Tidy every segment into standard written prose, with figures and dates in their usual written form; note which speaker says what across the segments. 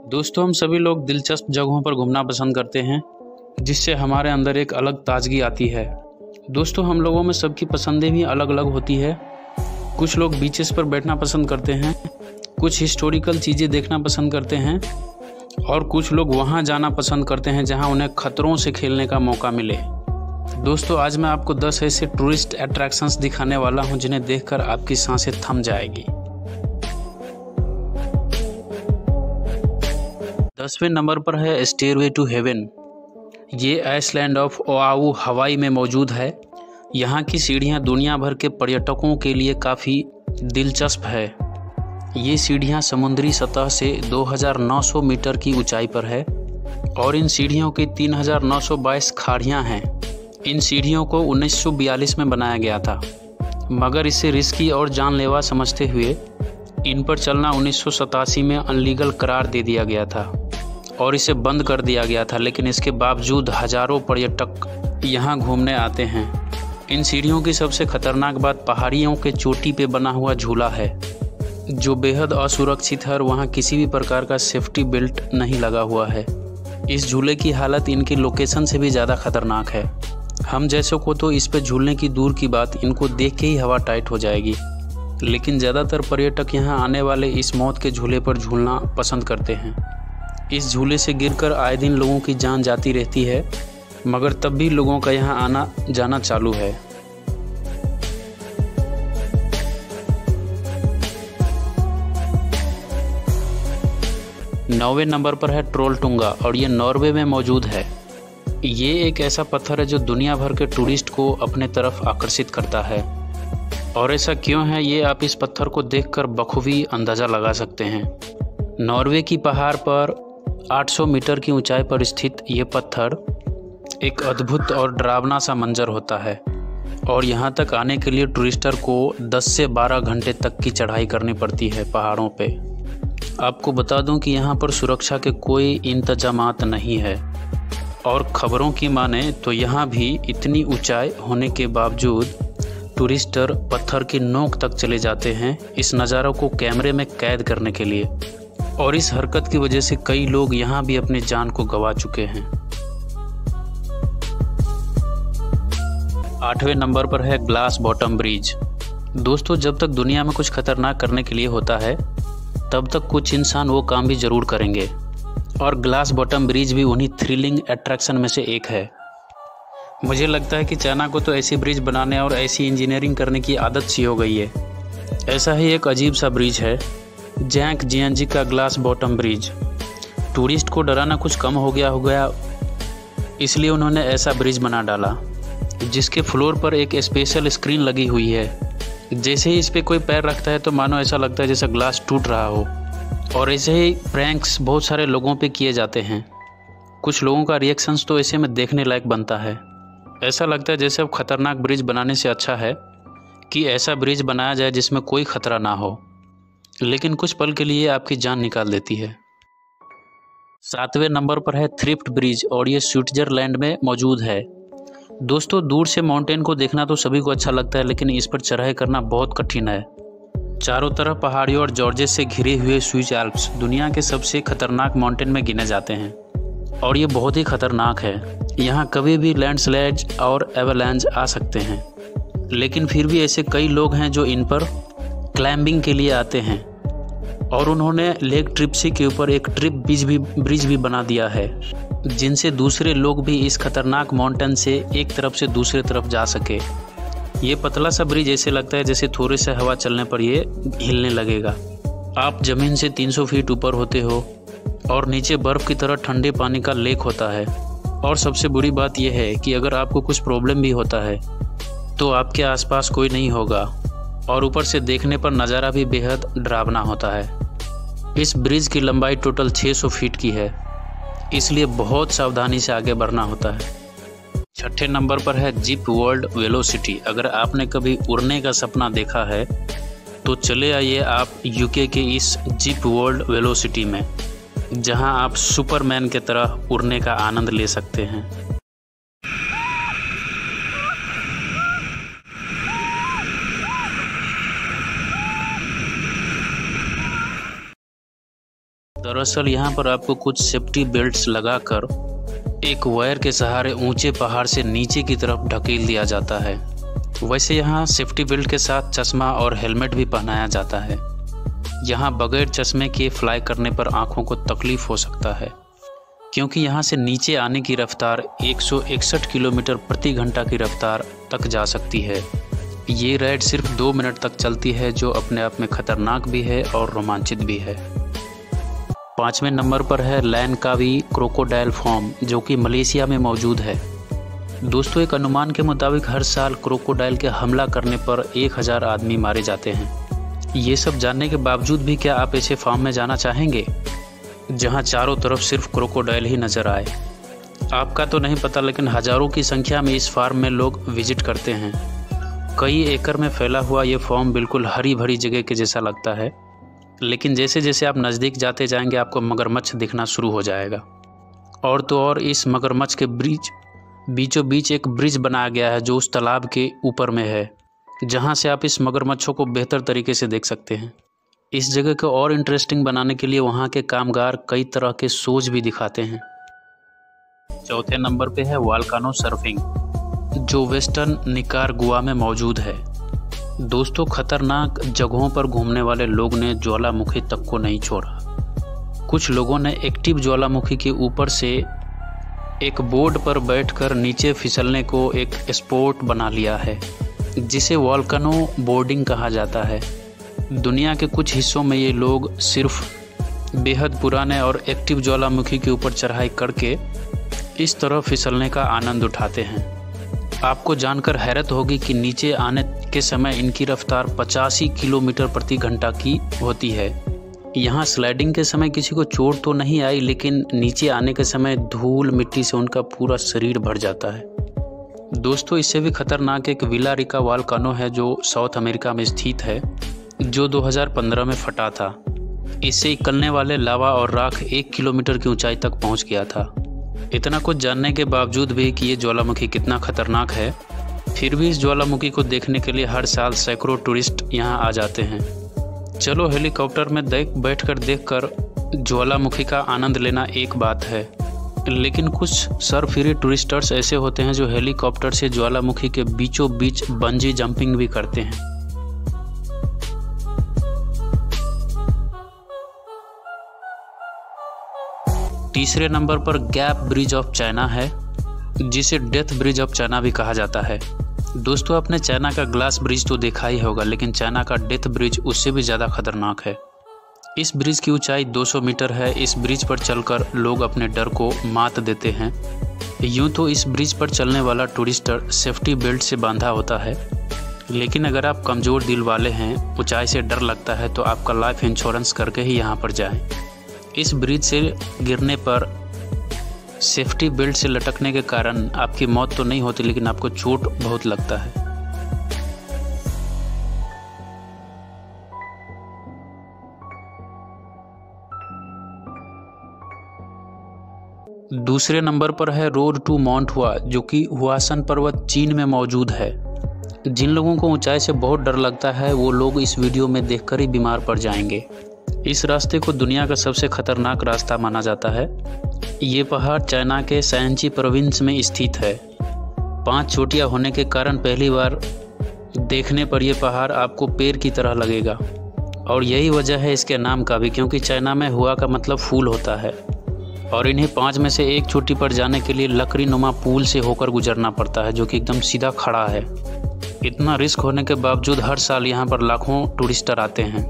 Speaker 1: दोस्तों, हम सभी लोग दिलचस्प जगहों पर घूमना पसंद करते हैं, जिससे हमारे अंदर एक अलग ताजगी आती है। दोस्तों, हम लोगों में सबकी पसंदें भी अलग अलग होती है। कुछ लोग बीचेस पर बैठना पसंद करते हैं, कुछ हिस्टोरिकल चीज़ें देखना पसंद करते हैं और कुछ लोग वहाँ जाना पसंद करते हैं जहाँ उन्हें खतरों से खेलने का मौका मिले। दोस्तों, आज मैं आपको 10 ऐसे टूरिस्ट अट्रैक्शंस दिखाने वाला हूँ जिन्हें देखकर आपकी सांसें थम जाएगी। 10वें नंबर पर है स्टेयरवे टू हेवन। ये आइसलैंड ऑफ ओआहू हवाई में मौजूद है। यहाँ की सीढ़ियाँ दुनिया भर के पर्यटकों के लिए काफ़ी दिलचस्प है। ये सीढ़ियाँ समुद्री सतह से 2900 मीटर की ऊंचाई पर है और इन सीढ़ियों की 3922 खाड़ियाँ हैं। इन सीढ़ियों को 1942 में बनाया गया था, मगर इसे रिस्की और जानलेवा समझते हुए इन पर चलना 1987 में अनलीगल करार दे दिया गया था और इसे बंद कर दिया गया था। लेकिन इसके बावजूद हजारों पर्यटक यहाँ घूमने आते हैं। इन सीढ़ियों की सबसे खतरनाक बात पहाड़ियों के चोटी पे बना हुआ झूला है, जो बेहद असुरक्षित है और वहाँ किसी भी प्रकार का सेफ्टी बेल्ट नहीं लगा हुआ है। इस झूले की हालत इनकी लोकेशन से भी ज़्यादा खतरनाक है। हम जैसों को तो इस पे झूलने की दूर की बात, इनको देख के ही हवा टाइट हो जाएगी। लेकिन ज़्यादातर पर्यटक यहाँ आने वाले इस मौत के झूले पर झूलना पसंद करते हैं। इस झूले से गिरकर आए दिन लोगों की जान जाती रहती है, मगर तब भी लोगों का यहाँ आना जाना चालू है। नौवें नंबर पर है ट्रोलटुंगा और ये नॉर्वे में मौजूद है। ये एक ऐसा पत्थर है जो दुनिया भर के टूरिस्ट को अपने तरफ आकर्षित करता है। और ऐसा क्यों है, ये आप इस पत्थर को देखकर बखूबी अंदाज़ा लगा सकते हैं। नॉर्वे की पहाड़ पर 800 मीटर की ऊंचाई पर स्थित ये पत्थर एक अद्भुत और डरावना सा मंजर होता है और यहाँ तक आने के लिए टूरिस्टर को 10 से 12 घंटे तक की चढ़ाई करनी पड़ती है पहाड़ों पे। आपको बता दूं कि यहाँ पर सुरक्षा के कोई इंतजामात नहीं है और खबरों की माने तो यहाँ भी इतनी ऊंचाई होने के बावजूद टूरिस्टर पत्थर की नोक तक चले जाते हैं इस नज़ारों को कैमरे में कैद करने के लिए। और इस हरकत की वजह से कई लोग यहाँ भी अपनी जान को गंवा चुके हैं। 8वें नंबर पर है ग्लास बॉटम ब्रिज। दोस्तों, जब तक दुनिया में कुछ खतरनाक करने के लिए होता है, तब तक कुछ इंसान वो काम भी ज़रूर करेंगे और ग्लास बॉटम ब्रिज भी उन्हीं थ्रिलिंग अट्रैक्शन में से एक है। मुझे लगता है कि चाइना को तो ऐसी ब्रिज बनाने और ऐसी इंजीनियरिंग करने की आदत सी हो गई है। ऐसा ही एक अजीब सा ब्रिज है जैंगजियांग का ग्लास बॉटम ब्रिज। टूरिस्ट को डराना कुछ कम हो गया, इसलिए उन्होंने ऐसा ब्रिज बना डाला जिसके फ्लोर पर एक स्पेशल स्क्रीन लगी हुई है। जैसे ही इस पर कोई पैर रखता है तो मानो ऐसा लगता है जैसे ग्लास टूट रहा हो। और ऐसे ही प्रैंक्स बहुत सारे लोगों पे किए जाते हैं। कुछ लोगों का रिएक्शंस तो ऐसे में देखने लायक बनता है। ऐसा लगता है जैसे अब खतरनाक ब्रिज बनाने से अच्छा है कि ऐसा ब्रिज बनाया जाए जिसमें कोई खतरा ना हो, लेकिन कुछ पल के लिए आपकी जान निकाल देती है। 7वें नंबर पर है थ्रिफ्ट ब्रिज और ये स्विट्जरलैंड में मौजूद है। दोस्तों, दूर से माउंटेन को देखना तो सभी को अच्छा लगता है, लेकिन इस पर चढ़ाई करना बहुत कठिन है। चारों तरफ पहाड़ियों और जॉर्जेस से घिरे हुए स्विस एल्प्स दुनिया के सबसे खतरनाक माउंटेन में गिने जाते हैं और ये बहुत ही खतरनाक है। यहाँ कभी भी लैंडस्लाइड्स और एवलांच आ सकते हैं, लेकिन फिर भी ऐसे कई लोग हैं जो इन पर क्लाइंबिंग के लिए आते हैं और उन्होंने लेक ट्रिप्सी के ऊपर एक ब्रिज भी बना दिया है, जिनसे दूसरे लोग भी इस खतरनाक माउंटेन से एक तरफ से दूसरे तरफ जा सके। ये पतला सा ब्रिज ऐसे लगता है जैसे थोड़े से हवा चलने पर ये हिलने लगेगा। आप ज़मीन से 300 फीट ऊपर होते हो और नीचे बर्फ़ की तरह ठंडे पानी का लेक होता है। और सबसे बुरी बात यह है कि अगर आपको कुछ प्रॉब्लम भी होता है तो आपके आसपास कोई नहीं होगा और ऊपर से देखने पर नज़ारा भी बेहद डरावना होता है। इस ब्रिज की लंबाई टोटल 600 फीट की है, इसलिए बहुत सावधानी से आगे बढ़ना होता है। 6ठे नंबर पर है जिप वर्ल्ड वेलोसिटी। अगर आपने कभी उड़ने का सपना देखा है तो चले आइए आप यूके के इस जिप वर्ल्ड वेलोसिटी में, जहां आप सुपरमैन की तरह उड़ने का आनंद ले सकते हैं। दरअसल यहाँ पर आपको कुछ सेफ्टी बेल्ट्स लगाकर एक वायर के सहारे ऊंचे पहाड़ से नीचे की तरफ ढकेल दिया जाता है। वैसे यहाँ सेफ्टी बेल्ट के साथ चश्मा और हेलमेट भी पहनाया जाता है। यहाँ बगैर चश्मे के फ्लाई करने पर आंखों को तकलीफ हो सकता है, क्योंकि यहाँ से नीचे आने की रफ्तार 161 किलोमीटर प्रति घंटा की रफ्तार तक जा सकती है। ये राइड सिर्फ 2 मिनट तक चलती है, जो अपने आप में खतरनाक भी है और रोमांचित भी है। 5वें नंबर पर है लैंकावी क्रोकोडाइल फॉर्म, जो कि मलेशिया में मौजूद है। दोस्तों, एक अनुमान के मुताबिक हर साल क्रोकोडाइल के हमला करने पर 1000 आदमी मारे जाते हैं। ये सब जानने के बावजूद भी क्या आप ऐसे फार्म में जाना चाहेंगे जहां चारों तरफ सिर्फ क्रोकोडाइल ही नजर आए? आपका तो नहीं पता, लेकिन हजारों की संख्या में इस फार्म में लोग विजिट करते हैं। कई एकड़ में फैला हुआ ये फार्म बिल्कुल हरी भरी जगह के जैसा लगता है, लेकिन जैसे जैसे आप नज़दीक जाते जाएंगे आपको मगरमच्छ दिखना शुरू हो जाएगा। और तो और इस मगरमच्छ के बीचों बीच एक ब्रिज बनाया गया है जो उस तालाब के ऊपर में है, जहां से आप इस मगरमच्छों को बेहतर तरीके से देख सकते हैं। इस जगह को और इंटरेस्टिंग बनाने के लिए वहां के कामगार कई तरह के शोज भी दिखाते हैं। 4थे नंबर पे है वोल्केनो सर्फिंग, जो वेस्टर्न निकारागुआ में मौजूद है। दोस्तों, खतरनाक जगहों पर घूमने वाले लोग ने ज्वालामुखी तक को नहीं छोड़ा। कुछ लोगों ने एक्टिव ज्वालामुखी के ऊपर से एक बोर्ड पर बैठकर नीचे फिसलने को एक स्पोर्ट बना लिया है, जिसे वोल्केनो बोर्डिंग कहा जाता है। दुनिया के कुछ हिस्सों में ये लोग सिर्फ बेहद पुराने और एक्टिव ज्वालामुखी के ऊपर चढ़ाई करके इस तरह फिसलने का आनंद उठाते हैं। आपको जानकर हैरत होगी कि नीचे आने के समय इनकी रफ्तार 85 किलोमीटर प्रति घंटा की होती है। यहाँ स्लाइडिंग के समय किसी को चोट तो नहीं आई, लेकिन नीचे आने के समय धूल मिट्टी से उनका पूरा शरीर भर जाता है। दोस्तों, इससे भी खतरनाक एक विला रिका वोल्केनो है जो साउथ अमेरिका में स्थित है, जो 2015 में फटा था। इससे निकलने वाले लावा और राख 1 किलोमीटर की ऊंचाई तक पहुंच गया था। इतना कुछ जानने के बावजूद भी कि ये ज्वालामुखी कितना खतरनाक है, फिर भी इस ज्वालामुखी को देखने के लिए हर साल सैकड़ों टूरिस्ट यहाँ आ जाते हैं। चलो, हेलीकॉप्टर में बैठकर देखकर ज्वालामुखी का आनंद लेना एक बात है, लेकिन कुछ सरफिरे टूरिस्टर्स ऐसे होते हैं जो हेलीकॉप्टर से ज्वालामुखी के बीचों बीच बंजी जंपिंग भी करते हैं। तीसरे नंबर पर गैप ब्रिज ऑफ चाइना है, जिसे डेथ ब्रिज ऑफ चाइना भी कहा जाता है। दोस्तों, आपने चाइना का ग्लास ब्रिज तो देखा ही होगा, लेकिन चाइना का डेथ ब्रिज उससे भी ज़्यादा खतरनाक है। इस ब्रिज की ऊंचाई 200 मीटर है। इस ब्रिज पर चलकर लोग अपने डर को मात देते हैं। यूँ तो इस ब्रिज पर चलने वाला टूरिस्टर सेफ्टी बेल्ट से बांधा होता है, लेकिन अगर आप कमज़ोर दिल वाले हैं, ऊंचाई से डर लगता है, तो आपका लाइफ इंश्योरेंस करके ही यहाँ पर जाएं। इस ब्रिज से गिरने पर सेफ्टी बेल्ट से लटकने के कारण आपकी मौत तो नहीं होती, लेकिन आपको चोट बहुत लगता है। दूसरे नंबर पर है रोड टू माउंट हुआ, जो कि हुआसन पर्वत चीन में मौजूद है। जिन लोगों को ऊंचाई से बहुत डर लगता है, वो लोग इस वीडियो में देखकर ही बीमार पड़ जाएंगे। इस रास्ते को दुनिया का सबसे खतरनाक रास्ता माना जाता है। ये पहाड़ चाइना के शैनची प्रोविंस में स्थित है। 5 चोटियाँ होने के कारण पहली बार देखने पर यह पहाड़ आपको पेड़ की तरह लगेगा, और यही वजह है इसके नाम का भी, क्योंकि चाइना में हुआ का मतलब फूल होता है। और इन्हें 5 में से एक चोटी पर जाने के लिए लकड़ी नुमा पुल से होकर गुजरना पड़ता है, जो कि एकदम सीधा खड़ा है। इतना रिस्क होने के बावजूद हर साल यहाँ पर लाखों टूरिस्टर आते हैं।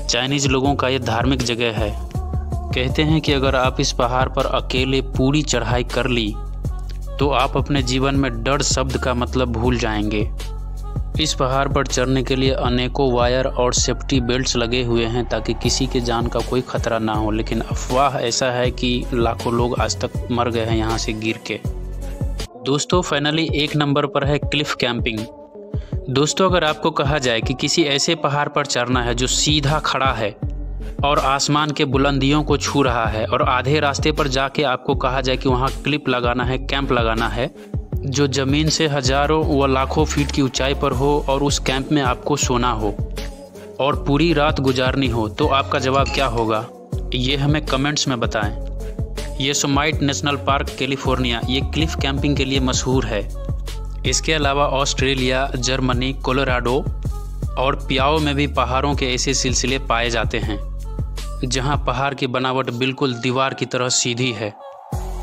Speaker 1: चाइनीज़ लोगों का ये धार्मिक जगह है। कहते हैं कि अगर आप इस पहाड़ पर अकेले पूरी चढ़ाई कर ली तो आप अपने जीवन में डर शब्द का मतलब भूल जाएंगे। इस पहाड़ पर चढ़ने के लिए अनेकों वायर और सेफ्टी बेल्ट्स लगे हुए हैं ताकि किसी के जान का कोई खतरा ना हो, लेकिन अफवाह ऐसा है कि लाखों लोग आज तक मर गए हैं यहाँ से गिर के। दोस्तों, फाइनली 1 नंबर पर है क्लिफ कैंपिंग। दोस्तों, अगर आपको कहा जाए कि किसी ऐसे पहाड़ पर चढ़ना है जो सीधा खड़ा है और आसमान के बुलंदियों को छू रहा है, और आधे रास्ते पर जाके आपको कहा जाए कि वहाँ क्लिप लगाना है, कैंप लगाना है, जो ज़मीन से हज़ारों व लाखों फीट की ऊंचाई पर हो, और उस कैंप में आपको सोना हो और पूरी रात गुजारनी हो, तो आपका जवाब क्या होगा? ये हमें कमेंट्स में बताएं। योसेमाइट नेशनल पार्क कैलिफोर्निया ये क्लिफ कैंपिंग के लिए मशहूर है। इसके अलावा ऑस्ट्रेलिया, जर्मनी, कोलोराडो और पियाओ में भी पहाड़ों के ऐसे सिलसिले पाए जाते हैं जहां पहाड़ की बनावट बिल्कुल दीवार की तरह सीधी है।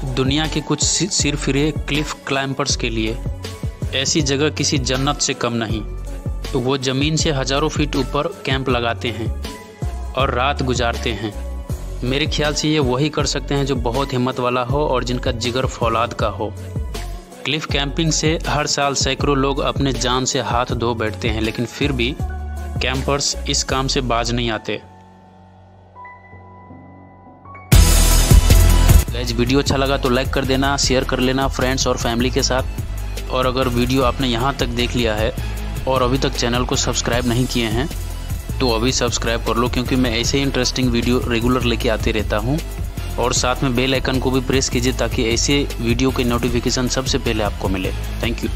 Speaker 1: दुनिया के कुछ सिरफिरे क्लिफ क्लाइंबर्स के लिए ऐसी जगह किसी जन्नत से कम नहीं। वो ज़मीन से हज़ारों फीट ऊपर कैंप लगाते हैं और रात गुजारते हैं। मेरे ख्याल से ये वही कर सकते हैं जो बहुत हिम्मत वाला हो और जिनका जिगर फौलाद का हो। क्लिफ कैंपिंग से हर साल सैकड़ों लोग अपने जान से हाथ धो बैठते हैं, लेकिन फिर भी कैंपर्स इस काम से बाज नहीं आते। गाइस, वीडियो अच्छा लगा तो लाइक कर देना, शेयर कर लेना फ्रेंड्स और फैमिली के साथ। और अगर वीडियो आपने यहाँ तक देख लिया है और अभी तक चैनल को सब्सक्राइब नहीं किए हैं तो अभी सब्सक्राइब कर लो, क्योंकि मैं ऐसे ही इंटरेस्टिंग वीडियो रेगुलर लेके आते रहता हूँ। और साथ में बेल आइकन को भी प्रेस कीजिए ताकि ऐसे वीडियो के नोटिफिकेशन सबसे पहले आपको मिले। Thank you.